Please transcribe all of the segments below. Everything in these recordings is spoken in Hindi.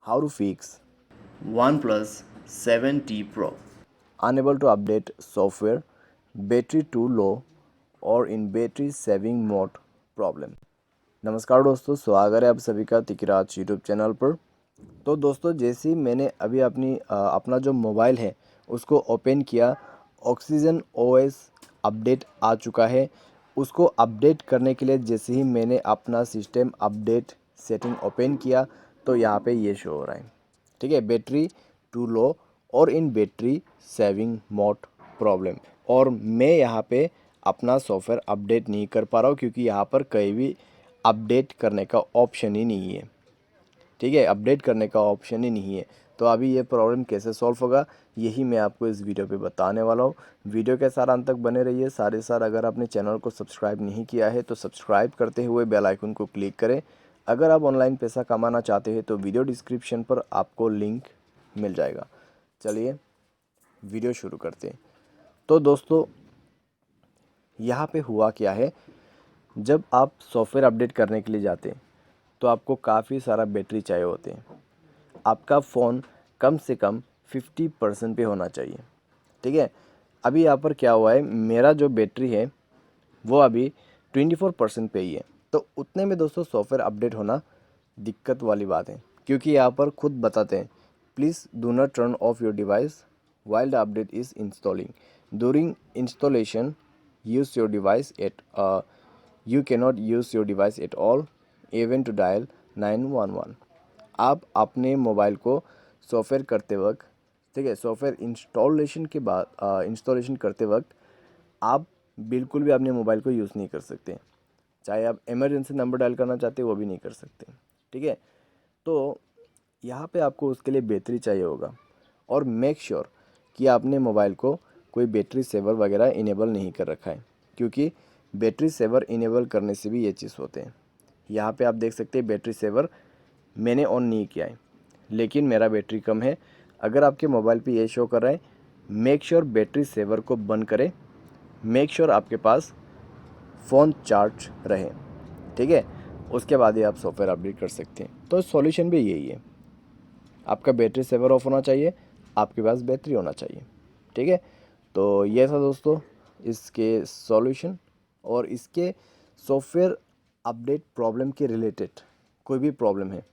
How to fix OnePlus 7T Pro. unable to update software, battery too low और in battery saving mode problem। नमस्कार दोस्तों, स्वागत है आप सभी का तिकराज यूट्यूब चैनल पर। तो दोस्तों, जैसे ही मैंने अभी अपना जो मोबाइल है उसको ओपन किया, ऑक्सीजन ओएस अपडेट आ चुका है। उसको अपडेट करने के लिए जैसे ही मैंने अपना सिस्टम अपडेट सेटिंग ओपन किया तो यहाँ पे ये शो हो रहा है, ठीक है, बैटरी टू लो और इन बैटरी सेविंग मोड प्रॉब्लम। और मैं यहाँ पे अपना सॉफ्टवेयर अपडेट नहीं कर पा रहा हूँ क्योंकि यहाँ पर कहीं भी अपडेट करने का ऑप्शन ही नहीं है, ठीक है, अपडेट करने का ऑप्शन ही नहीं है। तो अभी ये प्रॉब्लम कैसे सॉल्व होगा, यही मैं आपको इस वीडियो पे बताने वाला हूँ। वीडियो के साथ अंत तक बने रहिए। सारे साथ अगर आपने चैनल को सब्सक्राइब नहीं किया है तो सब्सक्राइब करते हुए बेल आइकन को क्लिक करें। अगर आप ऑनलाइन पैसा कमाना चाहते हैं तो वीडियो डिस्क्रिप्शन पर आपको लिंक मिल जाएगा। चलिए वीडियो शुरू करते हैं। तो दोस्तों, यहाँ पे हुआ क्या है, जब आप सॉफ्टवेयर अपडेट करने के लिए जाते हैं तो आपको काफ़ी सारा बैटरी चाहिए होते हैं। आपका फ़ोन कम से कम 50% पे होना चाहिए, ठीक है। अभी यहाँ पर क्या हुआ है, मेरा जो बैटरी है वो अभी 24% पे ही है। तो उतने में दोस्तों सॉफ्टवेयर अपडेट होना दिक्कत वाली बात है, क्योंकि यहाँ पर खुद बताते हैं, please do not turn off your device while the update is installing. During installation, use your device at you cannot use your device at all, even to dial 911। आप अपने मोबाइल को सॉफ्टवेयर करते वक्त, ठीक है, सॉफ्टवेयर इंस्टॉलेशन के बाद इंस्टॉलेशन करते वक्त आप बिल्कुल भी अपने मोबाइल को यूज़ नहीं कर सकते। चाहे आप इमरजेंसी नंबर डायल करना चाहते हो वो भी नहीं कर सकते, ठीक है। तो यहाँ पे आपको उसके लिए बैटरी चाहिए होगा, और मेक श्योर कि आपने मोबाइल को कोई बैटरी सेवर वगैरह इनेबल नहीं कर रखा है, क्योंकि बैटरी सेवर इनेबल करने से भी ये चीज़ होते हैं। यहाँ पे आप देख सकते हैं बैटरी सेवर मैंने ऑन नहीं किया है, लेकिन मेरा बैटरी कम है। अगर आपके मोबाइल पे ये शो कर रहा है, मेक श्योर बैटरी सेवर को बंद करें। मेक श्योर आपके पास फ़ोन चार्ज रहे, ठीक है। उसके बाद ही आप सॉफ्टवेयर अपडेट कर सकते हैं। तो सॉल्यूशन भी यही है, आपका बैटरी सेवर ऑफ होना चाहिए, आपके पास बैटरी होना चाहिए, ठीक है। तो ये था दोस्तों इसके सॉल्यूशन। और इसके सॉफ्टवेयर अपडेट प्रॉब्लम के रिलेटेड कोई भी प्रॉब्लम है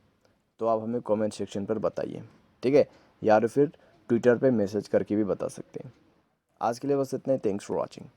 तो आप हमें कमेंट सेक्शन पर बताइए, ठीक है, या फिर ट्विटर पे मैसेज करके भी बता सकते हैं। आज के लिए बस इतना ही। Thanks for watching.